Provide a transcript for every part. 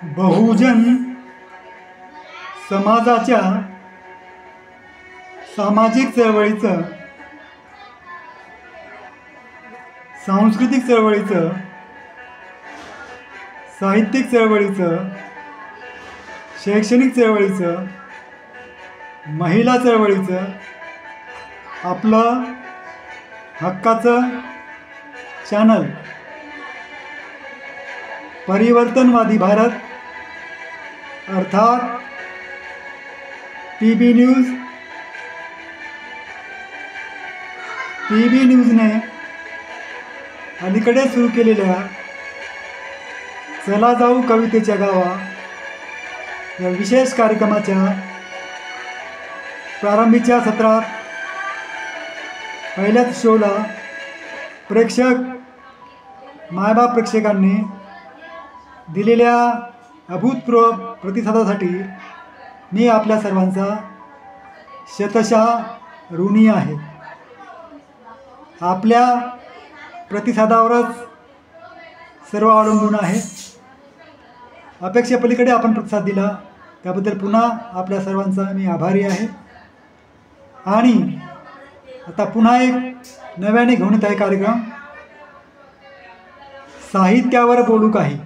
बहुजन समाजाच्या सामाजिक चळवळीचं, सांस्कृतिक चळवळीचं, साहित्यिक चळवळीचं, शैक्षणिक चळवळीचं, महिला चळवळीचं आपलं हक्काचं चॅनल परिवर्तनवादी भारत अर्थात PB न्यूज, PB न्यूजने अलीकडे सुरू केलेल्या चला जाऊ कवितेच्या गावा या विशेष कार्यक्रमाच्या प्रारंभीच्या सत्रात पहिल्याच शोला मायबाप प्रेक्षकांनी दिलेल्या अभूतपूर्व प्रतिसादासाठी मी आपल्या सर्वांचा शतशः ऋणी आहे. आपल्या प्रतिसादावरच सर्व अवलंबून आहे. अपेक्षेपलीकडे आपण प्रतिसाद दिला त्याबद्दल पुन्हा आपल्या सर्वांचा मी आभारी आहे. आणि आता पुन्हा एक नव्याने घेऊन येत आहे कार्यक्रम साहित्यावर बोलू काही.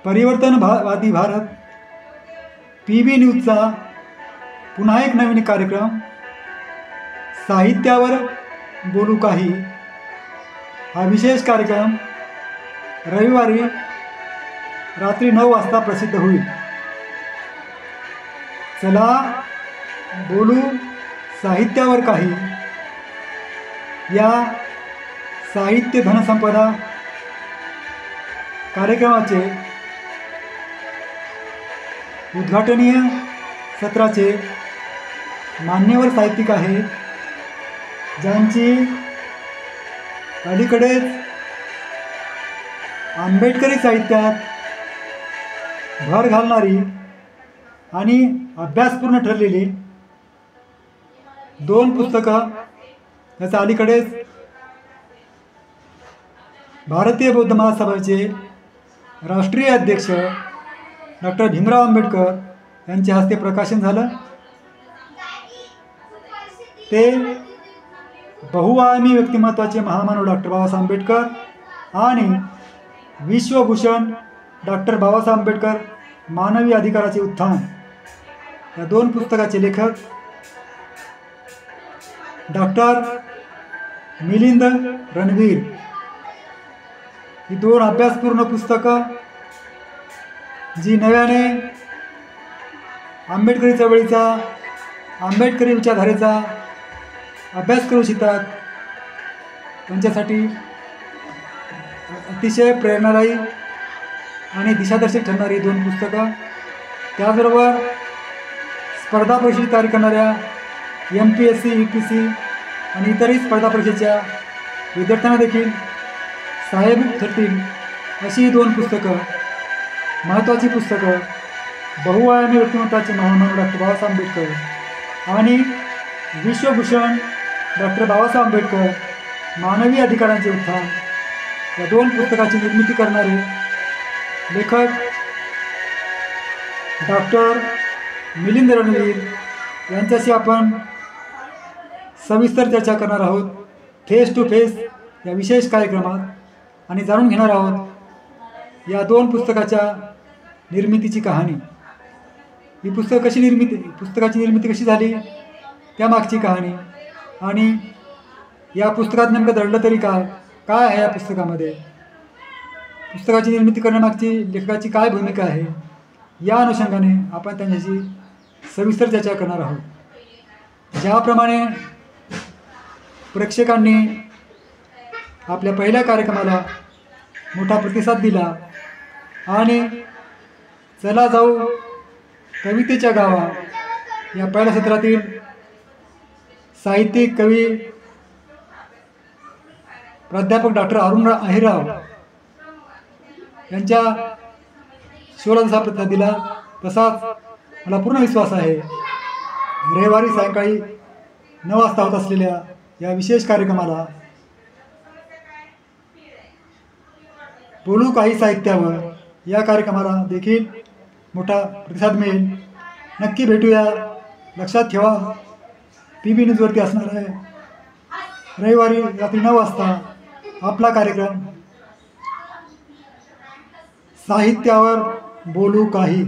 परिवर्तनवादी भारत PB न्यूजचा पुन्हा एक नवीन कार्यक्रम साहित्यावर बोलू काही हा विशेष कार्यक्रम रविवारी रात्री 9 वाजता प्रसिद्ध होईल. चला बोलू साहित्यावर काही या साहित्य धनसंपदा कार्यक्रमाचे उद्घाटनीय सत्राचे मान्यवर साहित्यिक आहेत, ज्यांची अलीकडेच आंबेडकरी साहित्यात भर घालणारी आणि अभ्यासपूर्ण ठरलेली 2 पुस्तकं, त्याच्या अलीकडेच भारतीय बौद्ध महासभेचे राष्ट्रीय अध्यक्ष डॉक्टर भीमराव आंबेडकर यांच्या हस्ते प्रकाशन झालं. ते बहुआयामी व्यक्तिमत्वाचे महामानव डॉक्टर बाबासाहेब आंबेडकर आणि विश्वभूषण डॉक्टर बाबासाहेब आंबेडकर मानवी अधिकाराचे उत्थान या 2 पुस्तकाचे लेखक डॉक्टर मिलिंद रणवीर. ही 2 अभ्यासपूर्ण पुस्तकं जी नव्याने आंबेडकरी चळवळीचा, आंबेडकरी विचारधारेचा अभ्यास करू इच्छितात त्यांच्यासाठी अतिशय प्रेरणादायी आणि दिशादर्शक ठरणारी 2 पुस्तकं. त्याचबरोबर स्पर्धा परीक्षेची तयारी करणाऱ्या MPSC, UPSC आणि इतरही स्पर्धा परीक्षेच्या विद्यार्थ्यांना देखील सहाय्यभूत ठरतील अशी ही 2 पुस्तकं, महत्त्वाची पुस्तकं बहुआयामी व्यक्तिमत्वाचे महामानव डॉक्टर बाबासाहेब आंबेडकर आणि विश्वभूषण डॉक्टर बाबासाहेब आंबेडकर मानवी अधिकारांचे उत्थान या 2 पुस्तकाची निर्मिती करणारे लेखक डॉक्टर मिलिंद रणवीर यांच्याशी आपण सविस्तर चर्चा करणार आहोत फेस टू फेस या विशेष कार्यक्रमात आणि जाणून घेणार आहोत या 2 पुस्तकाच्या निर्मितीची कहाणी. ही पुस्तकाची निर्मिती कशी झाली त्यामागची कहाणी आणि या पुस्तकात नेमकं दडलं तरी काय आहे या पुस्तकामध्ये, पुस्तकाची निर्मिती करण्यामागची लेखकाची काय भूमिका आहे, या अनुषंगाने आपण त्यांच्याशी सविस्तर चर्चा करणार आहोत. ज्याप्रमाणे प्रेक्षकांनी आपल्या पहिल्या कार्यक्रमाला मोठा प्रतिसाद दिला आणि चला जाऊ कवितेच्या गावा या पहिल्या सत्रातील साहित्यिक कवी प्राध्यापक डॉक्टर अरुण अहिरराव यांच्या शोला जसा प्रतिसाद दिला तसाच मला पूर्ण विश्वास आहे रविवारी सायंकाळी 9 वाजता होत असलेल्या या विशेष कार्यक्रमाला बोलू काही साहित्यावर या कार्यक्रमाला देखील मोठा प्रतिसाद मिळेल. नक्की भेटूया. लक्षात ठेवा, PB न्यूजवरती असणार आहे रविवारी रात्री 9 वाजता आपला कार्यक्रम साहित्यावर बोलू काही.